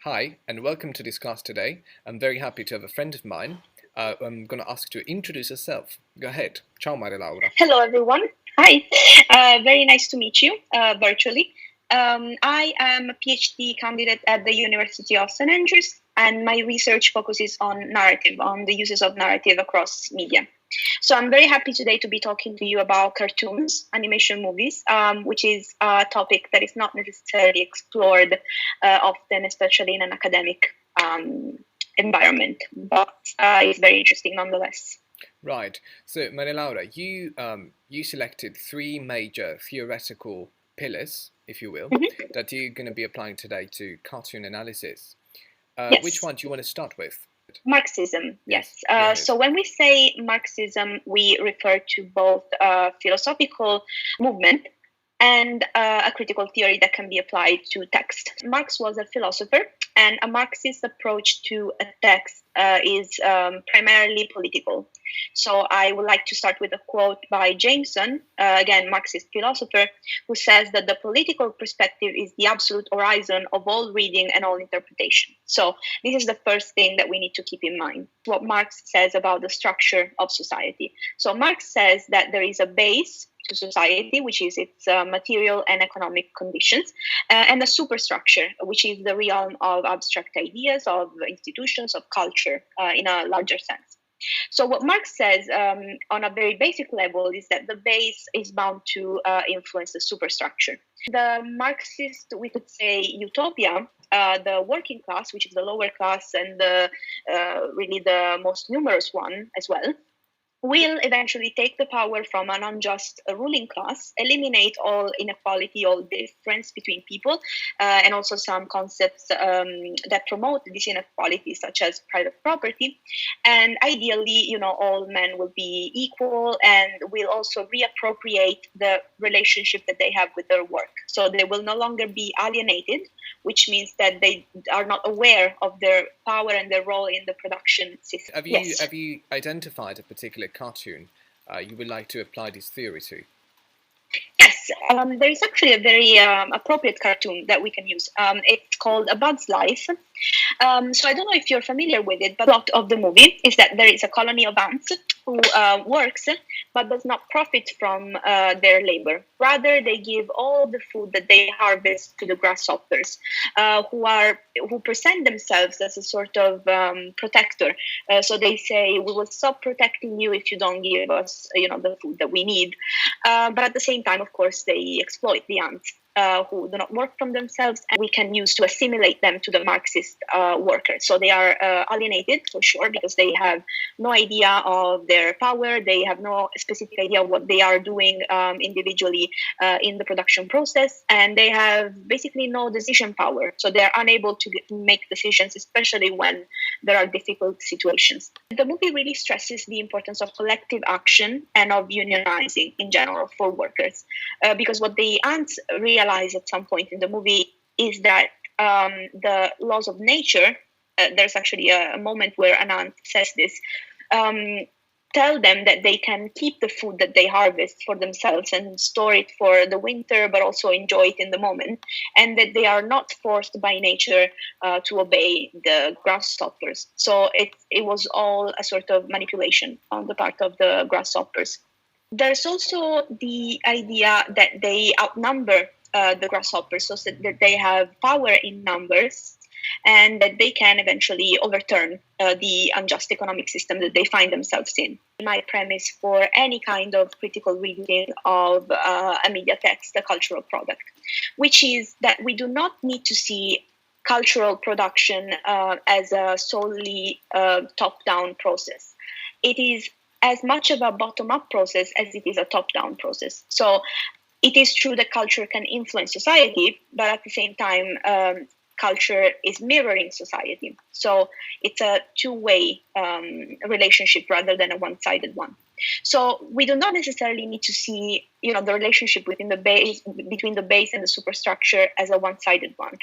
Hi, and welcome to this class today. I'm very happy to have a friend of mine. I'm going to ask you to introduce yourself. Go ahead. Ciao, Marialaura. Hello, everyone. Hi. Very nice to meet you virtually. I am a PhD candidate at the University of St. Andrews, and my research focuses on narrative, on the uses of narrative across media. So I'm very happy today to be talking to you about cartoons, animation movies, which is a topic that is not necessarily explored often, especially in an academic environment, but it's very interesting nonetheless. Right. So, Marialaura, you selected three major theoretical pillars, if you will, that you're going to be applying today to cartoon analysis. Yes. Which one do you want to start with? Marxism, yes. Yes. So when we say Marxism, we refer to both a philosophical movement and a critical theory that can be applied to text. Marx was a philosopher, and a Marxist approach to a text is primarily political. So I would like to start with a quote by Jameson, again, Marxist philosopher, who says that the political perspective is the absolute horizon of all reading and all interpretation. So this is the first thing that we need to keep in mind, what Marx says about the structure of society. So Marx says that there is a base to society, which is its material and economic conditions, and a superstructure, which is the realm of abstract ideas, of institutions, of culture in a larger sense. So what Marx says on a very basic level is that the base is bound to influence the superstructure. The Marxist, we could say, utopia, the working class, which is the lower class and really the most numerous one as well, will eventually take the power from an unjust ruling class, eliminate all inequality, all difference between people, and also some concepts that promote this inequality, such as private property. And ideally, all men will be equal and will also reappropriate the relationship that they have with their work. So they will no longer be alienated, which means that they are not aware of their power and their role in the production system. Have you identified a particular cartoon you would like to apply this theory to? Yes, there is actually a very appropriate cartoon that we can use. It's called A Bug's Life. So I don't know if you're familiar with it, but the plot of the movie is that there is a colony of ants who works but does not profit from their labor. Rather, they give all the food that they harvest to the grasshoppers, who present themselves as a sort of protector. So they say, "We will stop protecting you if you don't give us, the food that we need." But at the same time, of course, they exploit the ants. Who do not work from themselves, and we can use to assimilate them to the Marxist workers. So they are alienated, for sure, because they have no idea of their power. They have no specific idea of what they are doing individually in the production process, and they have basically no decision power. So they are unable to make decisions, especially when there are difficult situations. The movie really stresses the importance of collective action and of unionizing in general for workers, because what the ants realize at some point in the movie is that the laws of nature, there's actually a moment where an ant says this, tell them that they can keep the food that they harvest for themselves and store it for the winter, but also enjoy it in the moment, and that they are not forced by nature to obey the grasshoppers. So it was all a sort of manipulation on the part of the grasshoppers. There's also the idea that they outnumber the grasshoppers, so that they have power in numbers and that they can eventually overturn the unjust economic system that they find themselves in. My premise for any kind of critical reading of a media text, a cultural product, which is that we do not need to see cultural production as a solely top-down process. It is as much of a bottom-up process as it is a top-down process. So it is true that culture can influence society, but at the same time, culture is mirroring society. So it's a two-way relationship rather than a one-sided one. So we do not necessarily need to see, the relationship between the base and the superstructure as a one-sided one.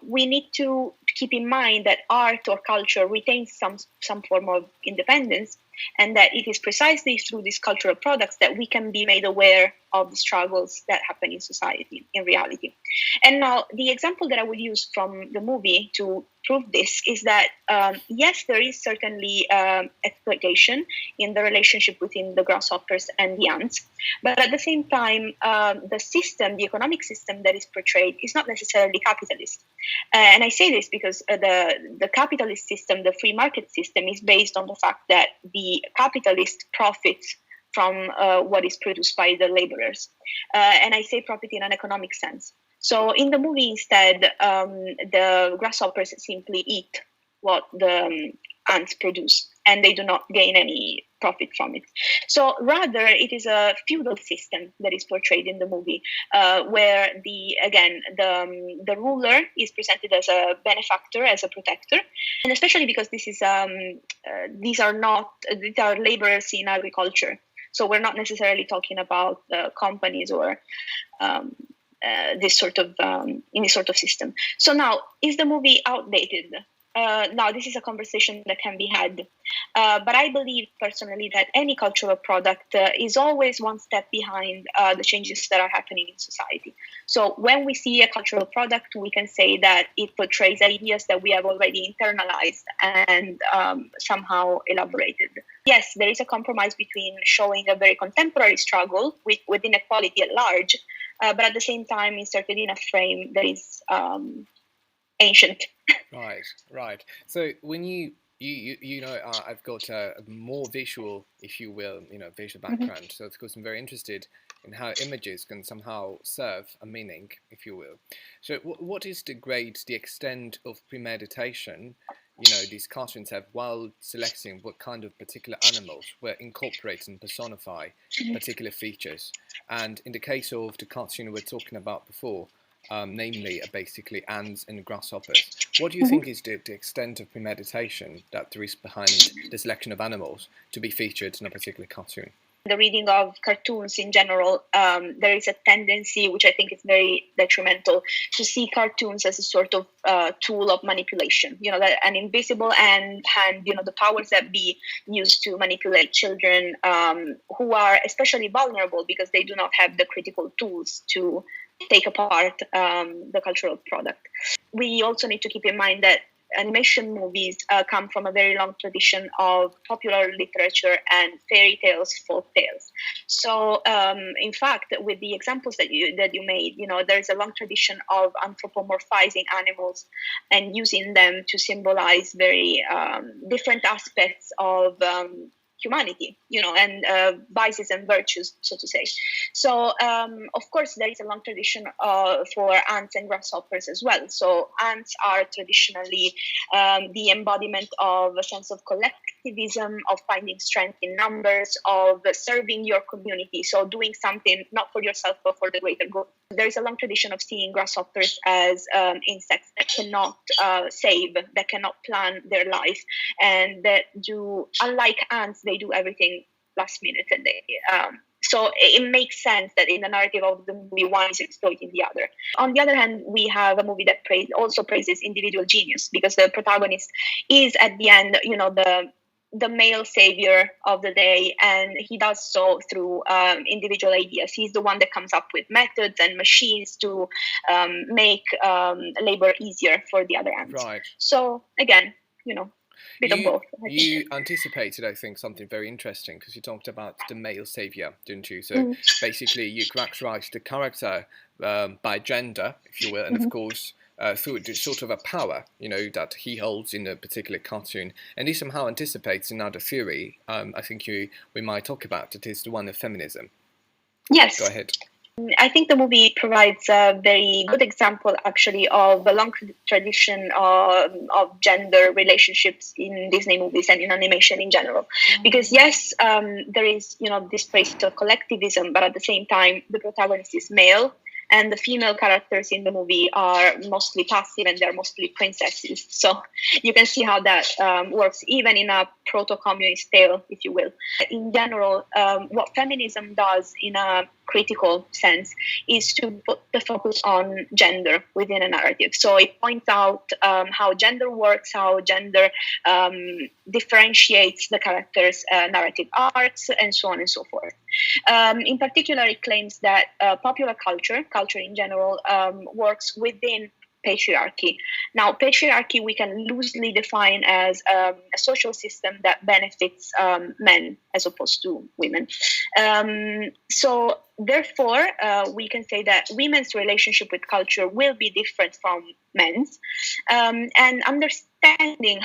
We need to keep in mind that art or culture retains some form of independence, and that it is precisely through these cultural products that we can be made aware of the struggles that happen in society, in reality. And now, the example that I would use from the movie to prove this is that, yes, there is certainly exploitation in the relationship between the grasshoppers and the ants, but at the same time, the economic system that is portrayed is not necessarily capitalist. And I say this because the capitalist system, the free market system, is based on the fact that the capitalist profits from what is produced by the laborers. And I say profit in an economic sense. So in the movie, instead, the grasshoppers simply eat what the ants produce, and they do not gain any profit from it. So rather, it is a feudal system that is portrayed in the movie, where the ruler is presented as a benefactor, as a protector, and especially because these are laborers in agriculture. So we're not necessarily talking about companies or this sort of system. So now, is the movie outdated? Now, this is a conversation that can be had. But I believe personally that any cultural product is always one step behind the changes that are happening in society. So when we see a cultural product, we can say that it portrays ideas that we have already internalized and somehow elaborated. Yes, there is a compromise between showing a very contemporary struggle with inequality at large, but at the same time inserted in a frame that is ancient. Right. So when you know, I've got a more visual, if you will, visual background. So of course I'm very interested in how images can somehow serve a meaning, if you will. So what is the extent of premeditation, these cartoons have while selecting what kind of particular animals were incorporate and personify particular features? And in the case of the cartoon we were talking about before, namely basically ants and grasshoppers, what do you think is the extent of premeditation that there is behind the selection of animals to be featured in a particular cartoon? The reading of cartoons in general, there is a tendency, which I think is very detrimental, to see cartoons as a sort of tool of manipulation. That an invisible hand, the powers that be used to manipulate children who are especially vulnerable because they do not have the critical tools to take apart the cultural product. We also need to keep in mind that animation movies come from a very long tradition of popular literature and fairy tales, folk tales. So, in fact, with the examples that you made, there's a long tradition of anthropomorphizing animals and using them to symbolize very different aspects of humanity, and vices and virtues, so to say. So, of course, there is a long tradition for ants and grasshoppers as well. So ants are traditionally the embodiment of a sense of collectivism, of finding strength in numbers, of serving your community. So doing something not for yourself, but for the greater good. There is a long tradition of seeing grasshoppers as insects that cannot save, that cannot plan their life, and that do, unlike ants, they do everything last minute. And so it makes sense that in the narrative of the movie, one is exploiting the other. On the other hand, we have a movie that also praises individual genius, because the protagonist is at the end, the male savior of the day, and he does so through individual ideas. He's the one that comes up with methods and machines to make labor easier for the other ants. Right. So again, bit of both. You anticipated, I think, something very interesting, because you talked about the male savior, didn't you? So basically, you characterized the character by gender, if you will, and of course, through the sort of a power, that he holds in a particular cartoon. And he somehow anticipates another theory, I think we might talk about. It is the one of feminism. Yes. Go ahead. I think the movie provides a very good example, actually, of a long tradition of gender relationships in Disney movies and in animation in general. Because yes, there is, this praise of collectivism, but at the same time, the protagonist is male, and the female characters in the movie are mostly passive, and they're mostly princesses. So you can see how that works, even in a proto-communist tale, if you will. In general, what feminism does in a critical sense, is to put the focus on gender within a narrative. So it points out how gender works, how gender differentiates the characters' narrative arcs, and so on and so forth. In particular, it claims that popular culture in general, works within patriarchy. Now, patriarchy we can loosely define as a social system that benefits men as opposed to women. So therefore, we can say that women's relationship with culture will be different from men's. And understanding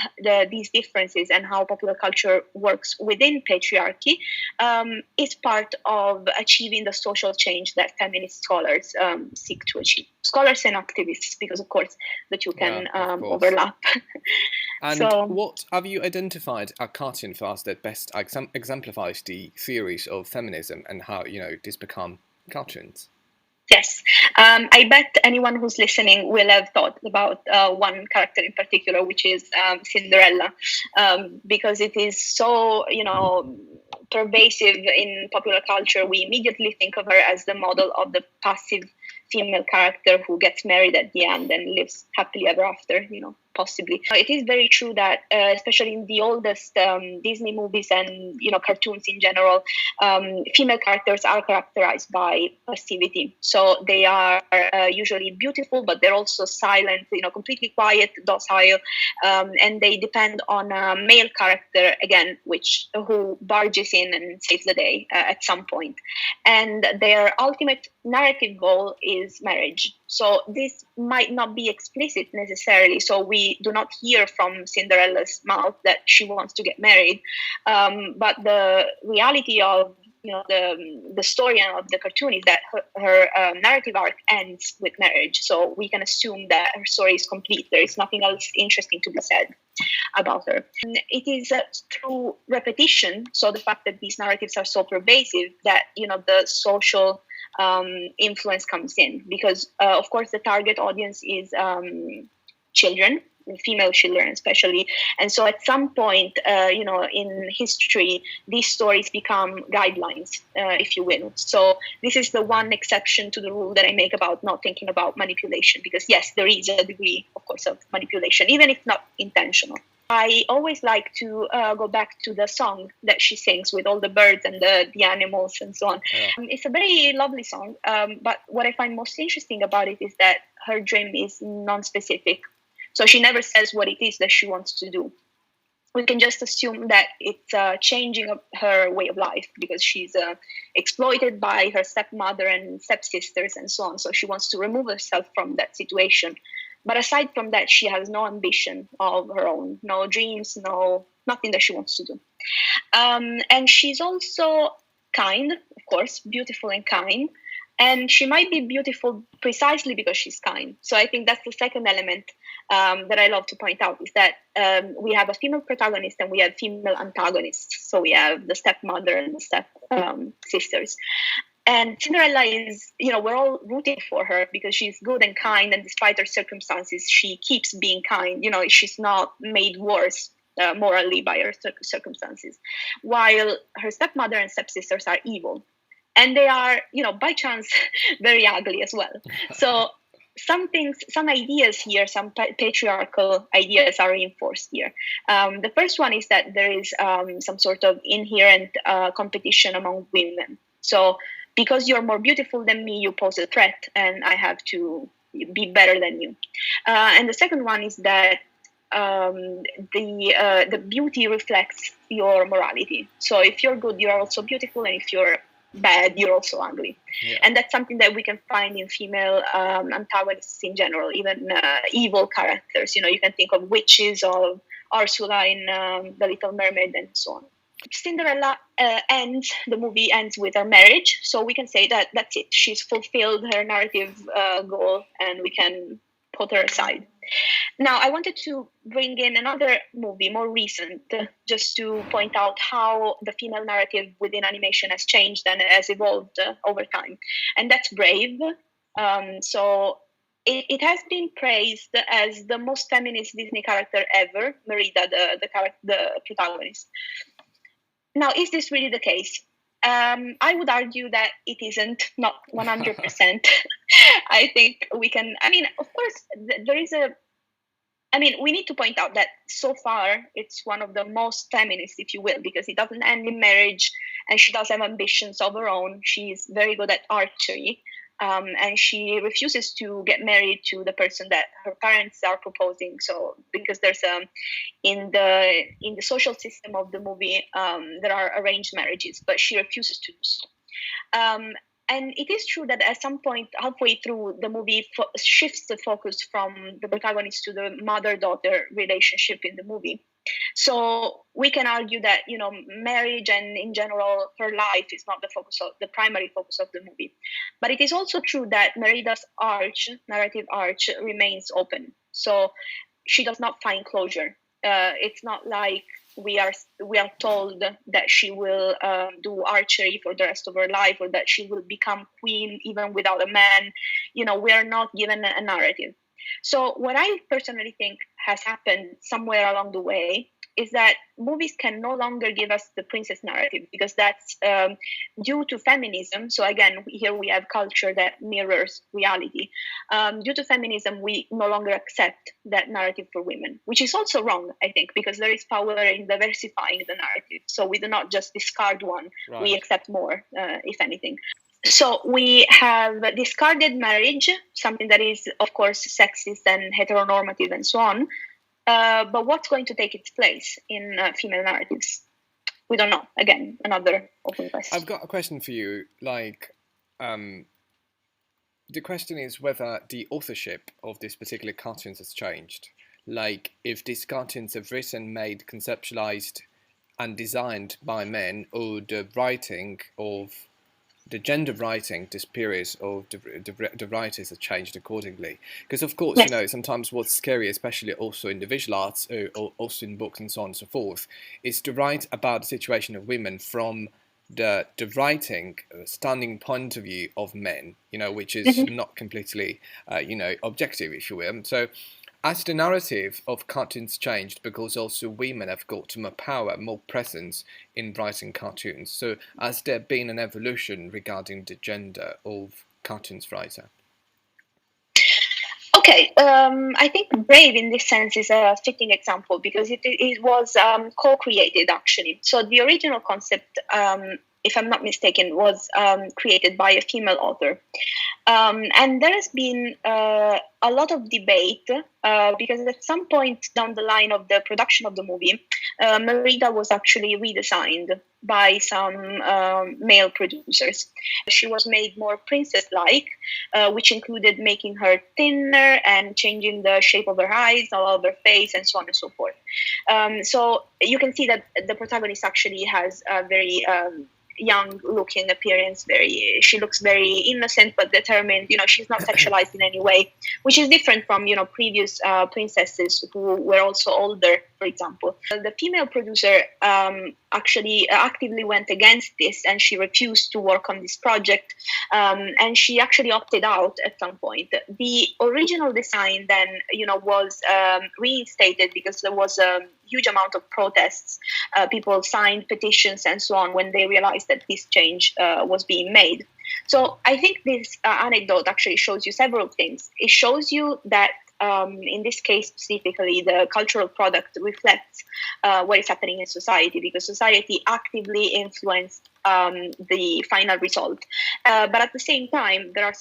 these differences and how popular culture works within patriarchy is part of achieving the social change that feminist scholars seek to achieve. Scholars and activists, because of course the two can overlap. And what have you identified a cartoon for us that best exemplifies the theories of feminism and how these become cartoons? Yes, I bet anyone who's listening will have thought about one character in particular, which is Cinderella, because it is so, pervasive in popular culture. We immediately think of her as the model of the passive female character who gets married at the end and lives happily ever after, possibly. It is very true that, especially in the oldest Disney movies and, cartoons in general, female characters are characterized by passivity. So they are usually beautiful, but they're also silent, completely quiet, docile, and they depend on a male character, again, who barges in and saves the day at some point. And their ultimate narrative goal is marriage. So this might not be explicit necessarily. So we do not hear from Cinderella's mouth that she wants to get married. But the reality of the story of the cartoon is that her narrative arc ends with marriage. So we can assume that her story is complete. There is nothing else interesting to be said about her. It is through repetition, so the fact that these narratives are so pervasive, that the social influence comes in, because of course the target audience is children, female children especially, and so at some point in history these stories become guidelines, if you will. So this is the one exception to the rule that I make about not thinking about manipulation, because yes, there is a degree, of course, of manipulation, even if not intentional. I always like to go back to the song that she sings with all the birds and the animals and so on. Yeah. It's a very lovely song, but what I find most interesting about it is that her dream is non-specific. So she never says what it is that she wants to do. We can just assume that it's changing her way of life, because she's exploited by her stepmother and stepsisters and so on. So she wants to remove herself from that situation. But aside from that, she has no ambition of her own, no dreams, nothing that she wants to do. And she's also kind, of course, beautiful and kind. And she might be beautiful precisely because she's kind. So I think that's the second element that I love to point out, is that we have a female protagonist and we have female antagonists. So we have the stepmother and the step sisters. And Cinderella is, we're all rooting for her because she's good and kind, and despite her circumstances, she keeps being kind. She's not made worse morally by her circumstances, while her stepmother and stepsisters are evil. And they are, by chance, very ugly as well. So some ideas here, some patriarchal ideas are reinforced here. The first one is that there is some sort of inherent competition among women. So because you're more beautiful than me, you pose a threat, and I have to be better than you. And the second one is that the beauty reflects your morality. So if you're good, you're also beautiful, and if you're bad, you're also ugly. Yeah. And that's something that we can find in female antagonists in general, even evil characters. You can think of witches, of Ursula in The Little Mermaid, and so on. Cinderella the movie ends with her marriage, so we can say that that's it. She's fulfilled her narrative goal, and we can put her aside. Now, I wanted to bring in another movie, more recent, just to point out how the female narrative within animation has changed and has evolved over time, and that's Brave. So it has been praised as the most feminist Disney character ever, Merida, the protagonist. Now, is this really the case? I would argue that it isn't, not 100%. I think we can, I mean, of course, there is we need to point out that so far it's one of the most feminist, if you will, because it doesn't end in marriage and she does have ambitions of her own. She's very good at archery. And she refuses to get married to the person that her parents are proposing. So, because there's in the social system of the movie, there are arranged marriages, but she refuses to do so. And it is true that at some point, halfway through, the movie shifts the focus from the protagonist to the mother-daughter relationship in the movie. So we can argue that, marriage and in general her life is not the primary focus of the movie. But it is also true that Merida's narrative arch remains open. So she does not find closure. It's not like we are told that she will do archery for the rest of her life, or that she will become queen even without a man. We are not given a narrative. So what I personally think has happened somewhere along the way is that movies can no longer give us the princess narrative, because that's due to feminism. So again, here we have culture that mirrors reality. Due to feminism, we no longer accept that narrative for women, which is also wrong, I think, because there is power in diversifying the narrative. So we do not just discard one, right. We accept more, if anything. So we have discarded marriage, something that is, of course, sexist and heteronormative and so on. But what's going to take its place in female narratives? We don't know. Again, another open question. I've got a question for you. The question is whether the authorship of this particular cartoons has changed. Like, if these cartoons are written, made, conceptualized, and designed by men, or the writing of the gender writing, this period of the writers have changed accordingly. Because of course, yes. Sometimes what's scary, especially also in the visual arts, or also in books and so on and so forth, is to write about the situation of women from the writing standing point of view of men, which is not completely, objective, if you will. So, as the narrative of cartoons changed, because also women have got more power, more presence in writing cartoons. So has there been an evolution regarding the gender of cartoons writer? Okay, I think Brave in this sense is a fitting example, because it was co-created actually. So the original concept, if I'm not mistaken, was created by a female author. And there has been a lot of debate because at some point down the line of the production of the movie, Merida was actually redesigned by some male producers. She was made more princess-like, which included making her thinner and changing the shape of her eyes, of her face, and so on and so forth. So you can see that the protagonist actually has a very young looking appearance. She looks very innocent but determined. She's not sexualized in any way, which is different from previous princesses who were also older, for example. The female producer actually actively went against this, and she refused to work on this project, and she actually opted out at some point. The original design then was reinstated because there was a huge amount of protests. People signed petitions and so on when they realized that this change was being made. So I think this anecdote actually shows you several things. It shows you that in this case specifically, the cultural product reflects what is happening in society, because society actively influenced the final result. But at the same time, there are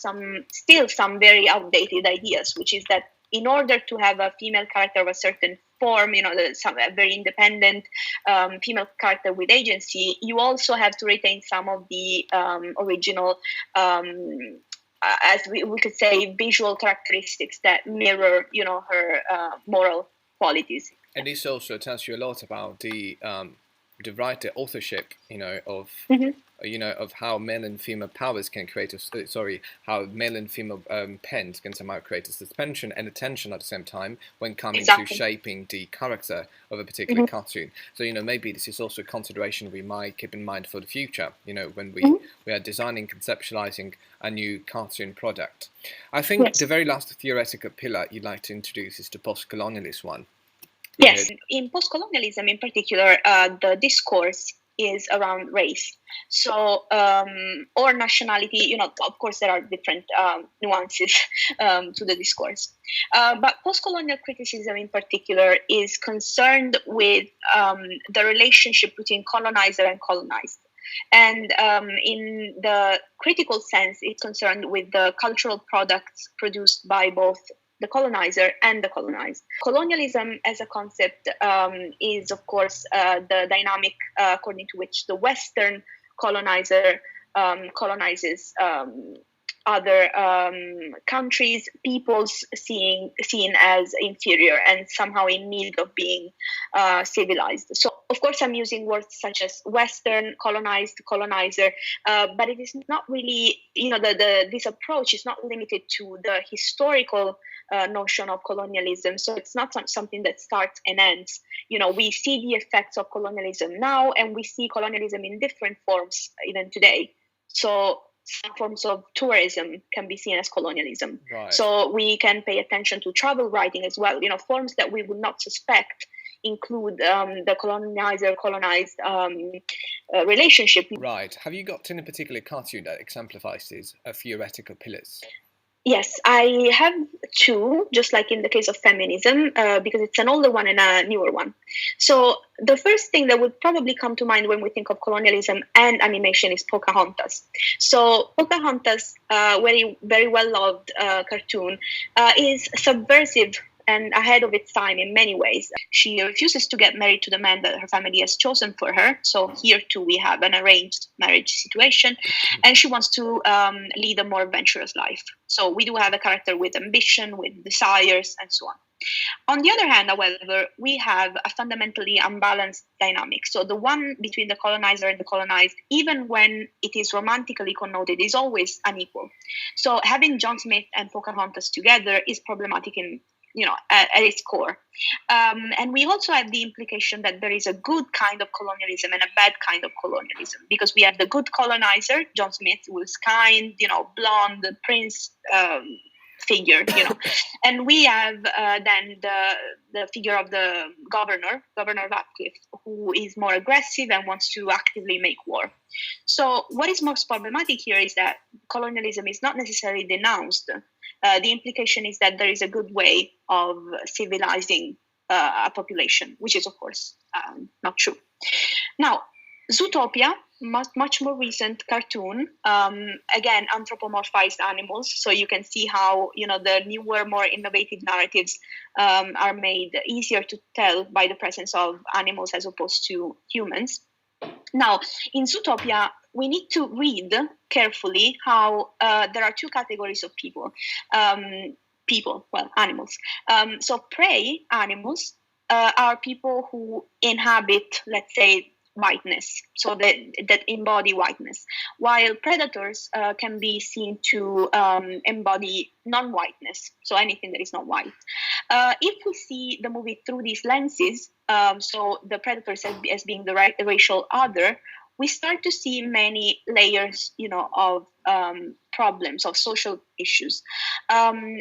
still some very outdated ideas, which is that in order to have a female character of a certain form, a very independent female character with agency, you also have to retain some of the original, as we could say, visual characteristics that mirror, her moral qualities. And this also tells you a lot about the writer authorship, of of how male and female powers can create how male and female pens can somehow create a suspension and a tension at the same time when coming to shaping the character of a particular cartoon. So maybe this is also a consideration we might keep in mind for the future, when we are designing, conceptualizing a new cartoon product. I think the very last theoretical pillar you'd like to introduce is the post-colonialist one. Yes, in post-colonialism in particular, the discourse is around race. So, or nationality, of course, there are different nuances to the discourse. But post-colonial criticism in particular is concerned with the relationship between colonizer and colonized. And in the critical sense, it's concerned with the cultural products produced by both the colonizer and the colonized. Colonialism as a concept is, of course, the dynamic according to which the Western colonizer colonizes other countries, peoples seen as inferior and somehow in need of being civilized. So, of course, I'm using words such as Western, colonized, colonizer, but it is not really, this approach is not limited to the historical notion of colonialism. So it's not something that starts and ends. We see the effects of colonialism now, and we see colonialism in different forms even today. So some forms of tourism can be seen as colonialism. Right. So we can pay attention to travel writing as well. Forms that we would not suspect include the colonizer-colonized relationship. Right. Have you got any particular cartoon that exemplifies these theoretical pillars? Yes, I have two, just like in the case of feminism, because it's an older one and a newer one. So the first thing that would probably come to mind when we think of colonialism and animation is Pocahontas. So Pocahontas, very, very well-loved cartoon, is subversive and ahead of its time in many ways. She refuses to get married to the man that her family has chosen for her. So here too we have an arranged marriage situation, and she wants to lead a more adventurous life. So we do have a character with ambition, with desires, and so on. On the other hand, however, we have a fundamentally unbalanced dynamic. So the one between the colonizer and the colonized, even when it is romantically connoted, is always unequal. So having John Smith and Pocahontas together is problematic at its core. And we also have the implication that there is a good kind of colonialism and a bad kind of colonialism, because we have the good colonizer, John Smith, who is kind, blonde, prince figure, and we have then the figure of the Governor Ratcliffe, who is more aggressive and wants to actively make war. So what is most problematic here is that colonialism is not necessarily denounced. The implication is that there is a good way of civilizing a population, which is, of course, not true. Now, Zootopia, much more recent cartoon, again, anthropomorphized animals. So you can see how, the newer, more innovative narratives are made easier to tell by the presence of animals as opposed to humans. Now, in Zootopia, we need to read carefully how there are two categories of people. Animals. So prey animals are people who inhabit, let's say, whiteness, so that embody whiteness, while predators can be seen to embody non-whiteness, so anything that is not white. If we see the movie through these lenses, so the predators as being the racial other, we start to see many layers, of problems, of social issues,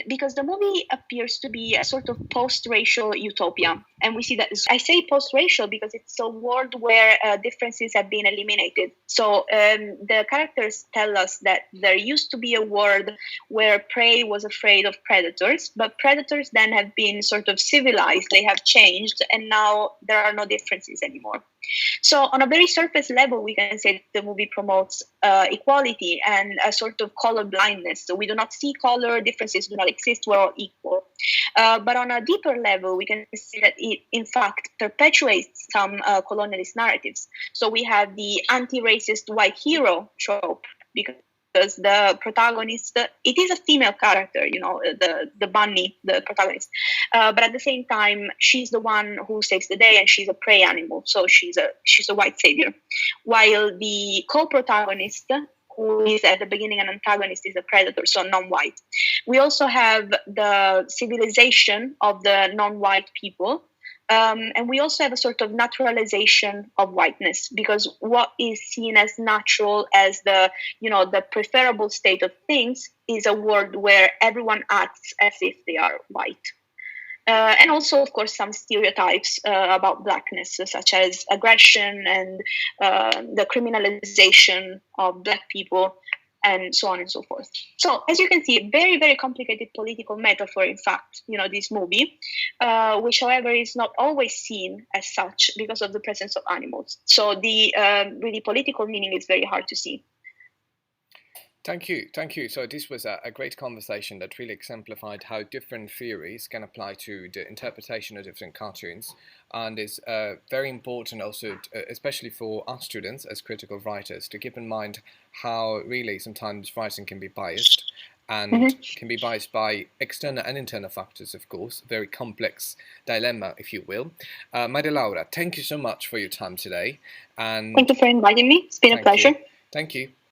because the movie appears to be a sort of post-racial utopia. And we see that, I say post-racial because it's a world where differences have been eliminated. So the characters tell us that there used to be a world where prey was afraid of predators, but predators then have been sort of civilized, they have changed, and now there are no differences anymore. So on a very surface level, we can say that the movie promotes equality and a sort of color blindness. So we do not see color, differences do not exist, we're all equal. But on a deeper level, we can see that it, in fact, perpetuates some colonialist narratives. So we have the anti-racist white hero trope, because the protagonist, it is a female character, the bunny, the protagonist. But at the same time, she's the one who saves the day and she's a prey animal. So she's a white savior. While the co-protagonist, who is at the beginning an antagonist, is a predator, so non-white. We also have the civilization of the non-white people. And we also have a sort of naturalization of whiteness, because what is seen as natural, as the preferable state of things, is a world where everyone acts as if they are white. And also, of course, some stereotypes about blackness, such as aggression and the criminalization of black people, and so on and so forth. So, as you can see, very, very complicated political metaphor, in fact, this movie, which, however, is not always seen as such because of the presence of animals. So the really political meaning is very hard to see. Thank you, thank you. So this was a great conversation that really exemplified how different theories can apply to the interpretation of different cartoons, and is very important also, especially for us students as critical writers, to keep in mind how really sometimes writing can be biased, and can be biased by external and internal factors, of course. Very complex dilemma, if you will. Marialaura, thank you so much for your time today. And thank you for inviting me. It's been a pleasure. Thank you.